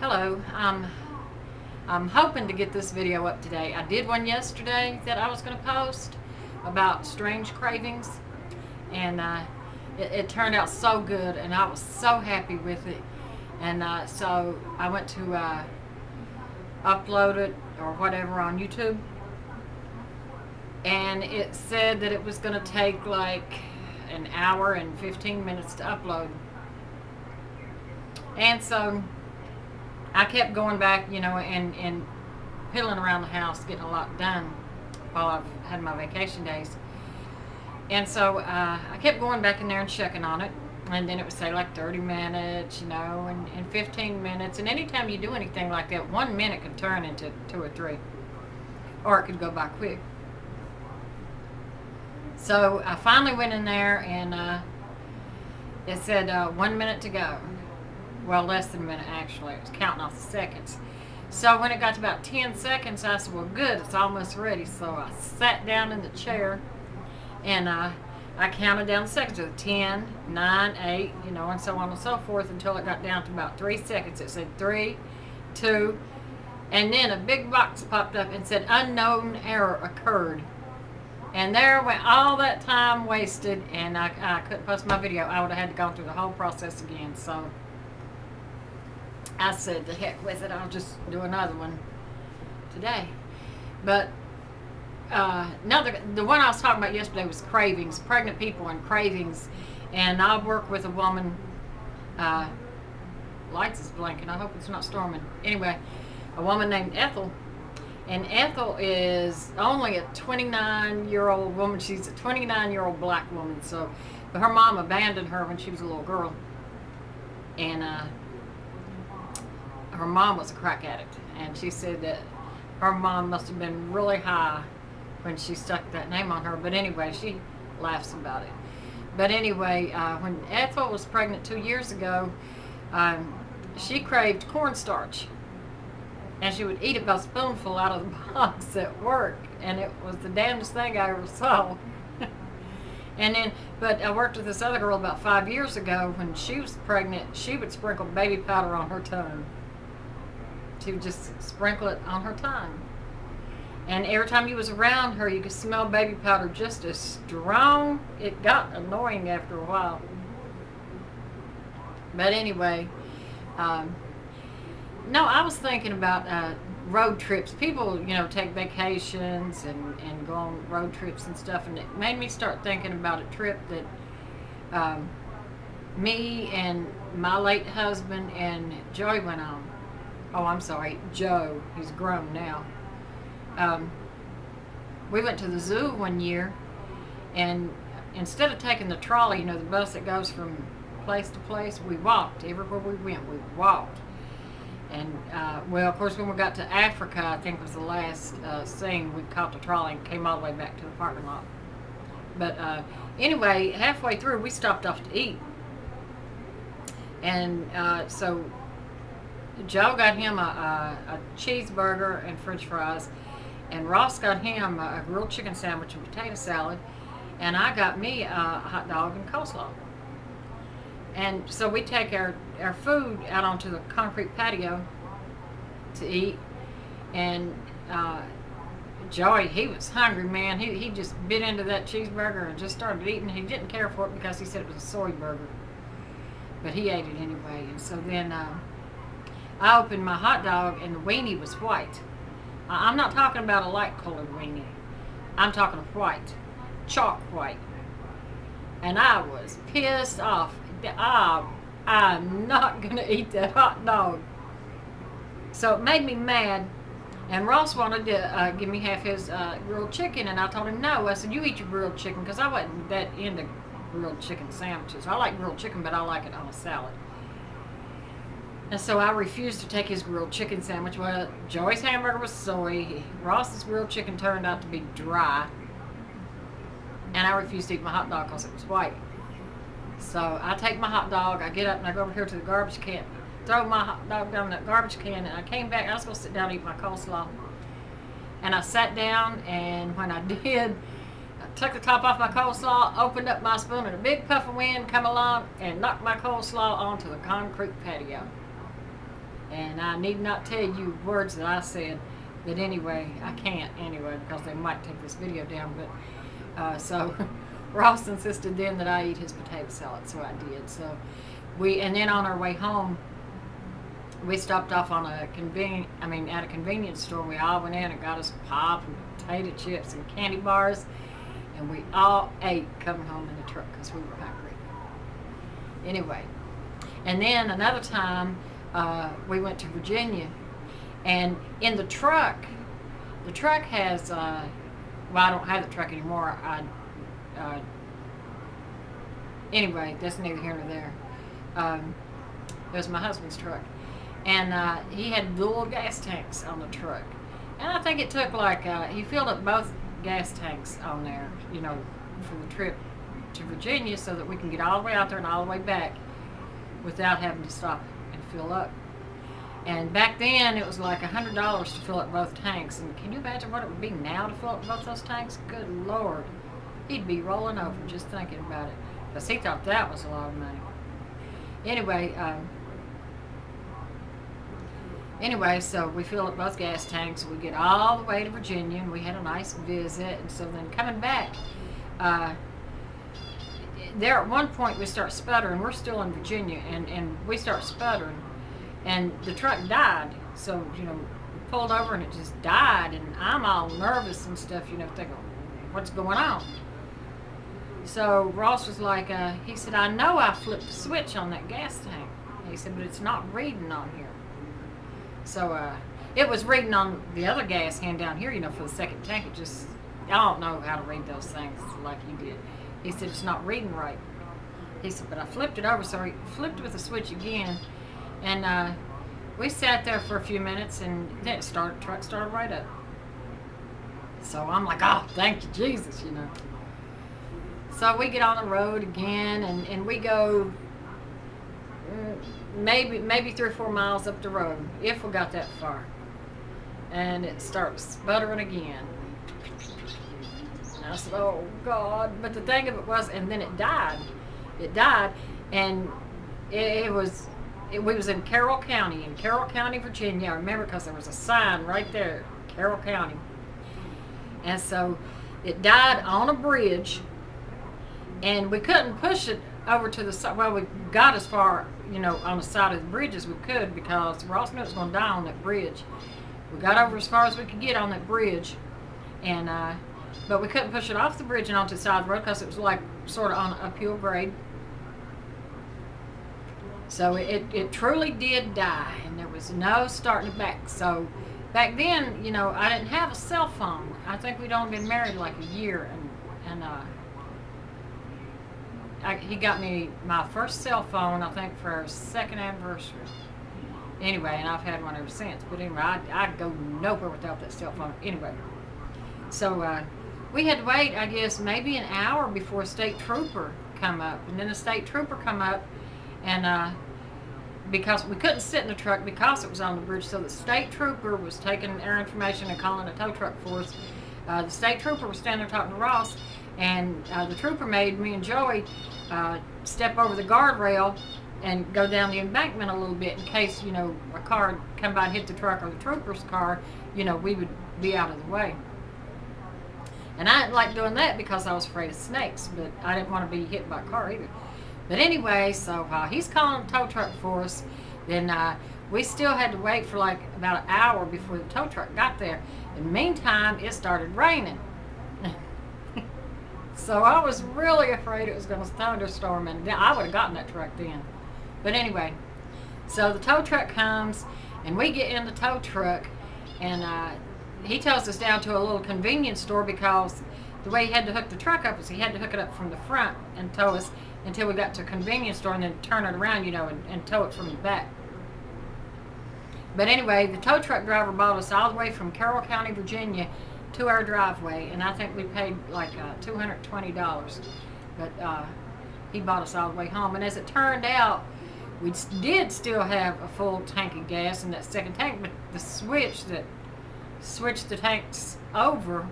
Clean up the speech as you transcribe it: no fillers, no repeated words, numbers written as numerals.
Hello. I'm hoping to get this video up today. I did one yesterday that I was going to post about strange cravings, and it turned out so good, and I was so happy with it. And so I went to upload it or whatever on YouTube, and it said that it was going to take like an hour and 15 minutes to upload. And so I kept going back, and piddling around the house, getting a lot done while I've had my vacation days. And so I kept going back in there and checking on it. And then it would say like 30 minutes, and 15 minutes. And anytime you do anything like that, 1 minute could turn into 2 or 3. Or it could go by quick. So I finally went in there and it said 1 minute to go. Well, less than a minute actually. It was counting off the seconds. So when it got to about 10 seconds, I said, well, good, it's almost ready. So I sat down in the chair and I counted down the seconds with 10, 9, 8, and so on and so forth until it got down to about 3 seconds. It said 3, 2, and then a big box popped up and said unknown error occurred. And there went all that time wasted, and I couldn't post my video. I would have had to go through the whole process again. So I said, the heck with it, I'll just do another one today. But no, the one I was talking about yesterday was cravings, pregnant people and cravings. And I work with a woman, lights is blinking, I hope it's not storming. Anyway, a woman named Ethel. And Ethel is only a 29-year-old woman. She's a 29-year-old black woman. So, but her mom abandoned her when she was a little girl. And her mom was a crack addict, and she said that her mom must have been really high when she stuck that name on her. But anyway, she laughs about it. But anyway, when Ethel was pregnant 2 years ago, she craved cornstarch, and she would eat a spoonful out of the box at work, and it was the damnedest thing I ever saw. But I worked with this other girl about 5 years ago. When she was pregnant, she would sprinkle baby powder on her tongue. She would just sprinkle it on her tongue. And every time you was around her, you could smell baby powder just as strong. It got annoying after a while. But anyway, no, I was thinking about road trips. People, take vacations and go on road trips and stuff. And it made me start thinking about a trip that me and my late husband and Joey went on. Oh, I'm sorry, Joe. He's grown now. We went to the zoo one year, and instead of taking the trolley, the bus that goes from place to place, we walked. Everywhere we went, we walked. And, well, of course, when we got to Africa, I think was the last scene, we caught the trolley and came all the way back to the parking lot. But anyway, halfway through, we stopped off to eat. And so Joe got him a cheeseburger and french fries, and Ross got him a grilled chicken sandwich and potato salad, and I got me a hot dog and coleslaw. And so we take our food out onto the concrete patio to eat, and Joey, he was hungry, man. He just bit into that cheeseburger and just started eating. He didn't care for it because he said it was a soy burger, but he ate it anyway. And so then I opened my hot dog, and the weenie was white. I'm not talking about a light colored weenie. I'm talking white, chalk white. And I was pissed off. I'm not going to eat that hot dog. So it made me mad. And Ross wanted to give me half his grilled chicken, and I told him no. I said, you eat your grilled chicken, because I wasn't that into grilled chicken sandwiches. I like grilled chicken, but I like it on a salad. And so I refused to take his grilled chicken sandwich. Well, Joey's hamburger was soy. Ross's grilled chicken turned out to be dry. And I refused to eat my hot dog because it was white. So I take my hot dog, I get up and I go over here to the garbage can, throw my hot dog down in that garbage can, and I came back. I was supposed to sit down and eat my coleslaw. And I sat down, and when I did, I took the top off my coleslaw, opened up my spoon, and a big puff of wind come along and knocked my coleslaw onto the concrete patio. And I need not tell you words that I said, but anyway, I can't anyway because they might take this video down. But so Ross insisted then that I eat his potato salad, so I did. So and then on our way home, we stopped off on at a convenience store. We all went in and got us pop and potato chips and candy bars, and we all ate coming home in the truck because we were hungry. Anyway, and then another time we went to Virginia, and in the truck has well, I don't have the truck anymore. Anyway, that's neither here nor there. It was my husband's truck, and he had dual gas tanks on the truck, and I think it took he filled up both gas tanks on there, for the trip to Virginia, so that we can get all the way out there and all the way back without having to stop and fill up. And back then it was like $100 to fill up both tanks, and can you imagine what it would be now to fill up both those tanks? Good Lord, he'd be rolling over just thinking about it, because he thought that was a lot of money. Anyway, so we fill up both gas tanks. We get all the way to Virginia, and we had a nice visit. And so then coming back, there at one point we start sputtering. We're still in Virginia, and we start sputtering, and the truck died. So we pulled over and it just died, and I'm all nervous and stuff, thinking, what's going on? So Ross was like, he said, I know I flipped the switch on that gas tank. He said, but it's not reading on here. So it was reading on the other gas hand down here, for the second tank. It just, I don't know how to read those things like you did. He said, it's not reading right. He said, but I flipped it over. So he flipped with the switch again, and we sat there for a few minutes, and then the truck started right up. So I'm like, oh, thank you, Jesus, So we get on the road again, and we go maybe 3 or 4 miles up the road, if we got that far. And it starts sputtering again. And I said, oh God. But the thing of it was, and then it died. And we was in Carroll County, Virginia. I remember because there was a sign right there, Carroll County. And so it died on a bridge, and we couldn't push it over to the side. Well, we got as far, on the side of the bridge as we could, because Ross knew it was going to die on that bridge. We got over as far as we could get on that bridge, and but we couldn't push it off the bridge and onto the side of the road because it was like sort of on an uphill grade. So it truly did die, and there was no starting it back. So back then, I didn't have a cell phone. I think we'd only been married like a year, and he got me my first cell phone, I think, for our second anniversary. Anyway, and I've had one ever since. But anyway, I'd go nowhere without that cell phone. Anyway, so we had to wait, I guess, maybe an hour before a state trooper come up. And then the state trooper come up, and because we couldn't sit in the truck because it was on the bridge, so the state trooper was taking our information and calling a tow truck for us. The state trooper was standing there talking to Ross, and the trooper made me and Joey step over the guardrail and go down the embankment a little bit in case, a car come by and hit the truck or the trooper's car, we would be out of the way. And I didn't like doing that because I was afraid of snakes, but I didn't want to be hit by a car either. But anyway, so while he's calling a tow truck for us, then we still had to wait for like about an hour before the tow truck got there. In the meantime, it started raining. So I was really afraid it was going to thunderstorm, and I would have gotten that truck then. But anyway, so the tow truck comes, and we get in the tow truck, and he tows us down to a little convenience store, because the way he had to hook the truck up was he had to hook it up from the front and tow us until we got to a convenience store, and then turn it around, and tow it from the back. But anyway, the tow truck driver brought us all the way from Carroll County, Virginia, to our driveway, and I think we paid like $220. But he bought us all the way home. And as it turned out, we did still have a full tank of gas in that second tank, but the switch that switched the tanks over